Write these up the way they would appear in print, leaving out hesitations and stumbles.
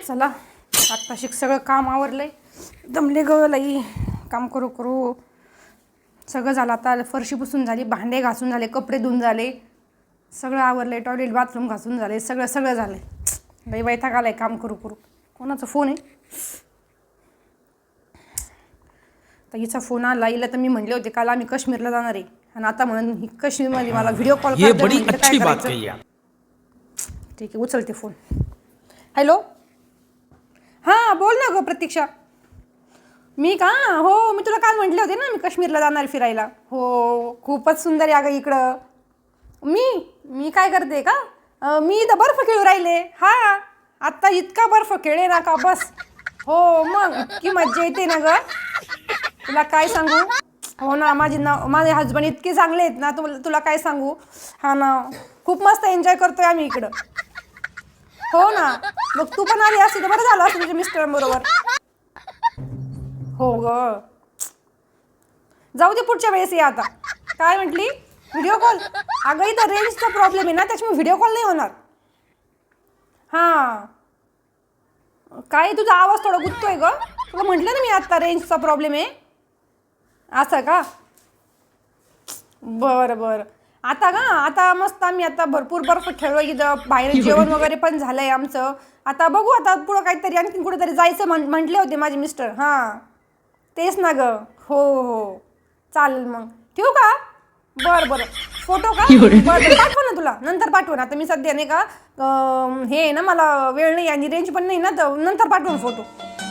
चला आत्ताशी सगळं काम आवरलंय. दमले ग लई काम करू करू. सगळं झालं आता. फरशी पुसून झाली, भांडे घासून झाले, कपडे धुवून झाले, सगळं आवरलंय. टॉयलेट बाथरूम घासून झाले, सगळं झालंय. लई वैताग आलाय काम करू करू. कोणाचा फोन आहे? तर हिचा फोन आला. हिला तर मी म्हणले होते काल आम्ही काश्मीरला जाणार आहे आणि आता म्हणून ही काश्मीरमध्ये मला व्हिडिओ कॉल ये बड़ी अच्छी बात कही आप. ठीक आहे उचलते फोन. हॅलो, हां बोल ना गं प्रतीक्षा. मी का हो मी तुला काल म्हटले होते ना मी काश्मीरला जाणार फिरायला. हो खूपच सुंदर आहे अगं इकडं. मी काय करते का मी इथं बर्फ खेळू राहिले. हां आत्ता इतका बर्फ खेळे ना का बस. हो मग इतकी मज्जा येते ना गं तुला काय सांगू. हो ना माझे हजबंड इतके चांगले आहेत ना तुला काय सांगू. हा ना खूप मस्त एन्जॉय करतोय आम्ही इकडं. हो ना मग तू पण आली असती तर बरं झालं असतं तुझ्या मिस्टरांबरोबर. हो ग जाऊ दे पुढच्या वेळेस ये. आता काय म्हटली व्हिडिओ कॉल. अगं इथं रेंजचा प्रॉब्लेम आहे ना त्याच्यामुळे व्हिडिओ कॉल नाही होणार. हां काय तुझा आवाज थोडा गुंततोय ग. तुला म्हटलं ना मी आत्ता रेंजचा प्रॉब्लेम आहे. असं का बरं आता मस्त आम्ही आता भरपूर बर्फ खेळलो इथं. बाहेर जेवण वगैरे पण झालंय आमचं. आता बघू आता पुढं काहीतरी आणखीन कुठेतरी जायचं म्हटले होते माझे मिस्टर. हां तेच ना ग. हो चालेल मग ठेवू का. बरं फोटो का बरं पाठव ना तुला नंतर पाठव ना. आता मी सध्या नाही का हे ना मला वेळ नाही आणि रेंज पण नाही ना तर नंतर पाठवून फोटो.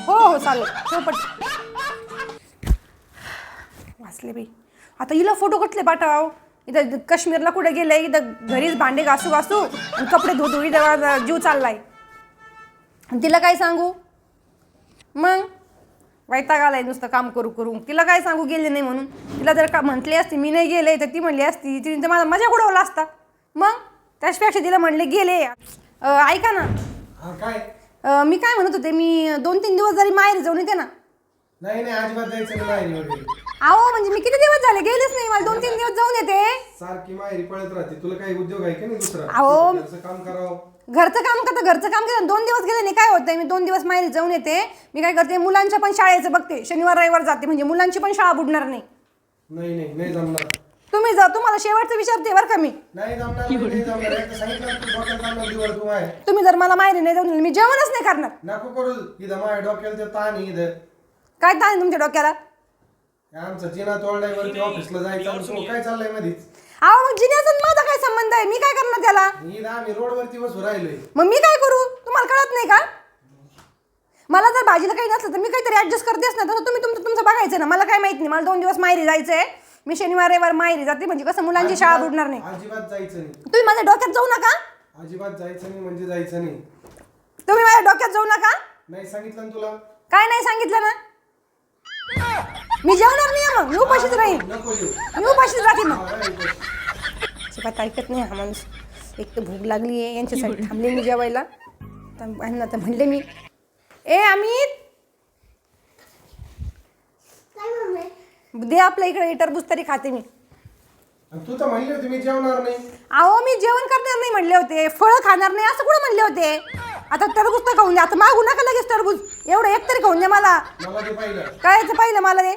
हो चालेल ठेव पट. वाचले बाई. आता हिला फोटो कुठले पाठव. इथं काश्मीरला कुठे गेले इथं घरीच भांडे घासू आणि कपडे धुतू इथं जीव चाललाय. तिला काय सांगू मग. वैताग आलाय नुसतं काम करू. तिला काय सांगू गेले नाही म्हणून. तिला जर का म्हटली असती मी नाही गेले तर ती म्हणली असती तिने तर माझा मजा उडवला असता. मग त्याच्यापेक्षा तिला म्हणले गेले. ऐका ना मी काय म्हणत होते मी 2-3 दिवस जरी माहेर जाऊन येते ना. नाही अजिबात जायचं नाही माहेरी वगैरे. अहो म्हणजे मी किती दिवस झाले गेलेच नाही. मला 2-3 दिवस जाऊन येते. सारखी माहेरी पळत राहते. तुला काही उद्योग आहे का नाही दुसरा. अहो काम करावं. घरचं काम केलं 2 दिवस गेले नाही काय होतंय. मी 2 दिवस माहेरी जाऊन येते. मी काय करते मुलांच्या पण शाळेचं बघते. शनिवार रविवार जाते म्हणजे मुलांची पण शाळा बुडणार नाही. नाही जमणार. तुम्ही जा तुम्हाला शेवटचं विचारते बरं का मी. नाही जमणार. एकदा सांगितलं तू डोक्यात जमणार दिवस तू आहे. तुम्ही जर मला माहेरी नाही जाऊन मी जेवणच नाही करणार. नको करू इथं माझ्या डोक्याला ते ताण आहे इथं. काय ताण तुमच्या डोक्याला. आमचं जिना तोडल्यावरती ऑफिसला जायचं काय चाललंय मध्येच. अहो मग जिन्याचा माझा काय संबंध आहे. मी काय करणार त्याला. इथं आम्ही रोडवरती बसू राहिलोय. मग मी काय करू तुम्हाला कळत नाही का. मला जर भाजीला काही नसलं तर मी काहीतरी ऍडजस्ट करतेच ना. तसं तुम्ही तुमचं बघायचं ना. मला काय माहित नाही. मला 2 दिवस माहेरी जायचंय. मी शनिवार रविवार माहेरी जाते म्हणजे कसं मुलांची शाळा बुडणार नाही. अजिबात जायचं नाही. तुम्ही माझ्या डोक्यात जाऊ नका. अजिबात जायचं नाही म्हणजे जायचं नाही. तुम्ही माझ्या डोक्यात जाऊ नका. नाही सांगितलं ना तुला. काय नाही सांगितलं ना. मी जेवणार नाही मग मी उपाशीच राहीन. नको येऊ. मी उपाशीच राहते मग. हा, काय ऐकत नाही हा माणूस. एक तर भूक लागली आहे यांच्यासाठी थांबले मी जेवायला. तर म्हणले मी अमित दे आपल्या इकडे टरबूज तरी खाते मी. तू तर म्हणली होती मी जेवणार नाही. अहो मी जेवण करणार नाही म्हणले होते. फळं खाणार नाही असं कुठं म्हणले होते. आता टरबूज तर खाऊन द्या. आता मागू नका लगेच टरबूज. एवढं एक तरी खाऊन द्या मला. ते पाहिलं काय पाहिलं मला ते.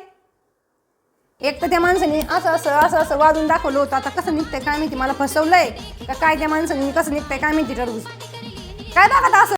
एक तर त्या माणसाने असं वाजून दाखवलं होतं. आता कसं निघतंय काय माहिती. मला फसवलंय का काय त्या माणसाने कसं निघतंय काय माहिती टरबूज. काय बघा असं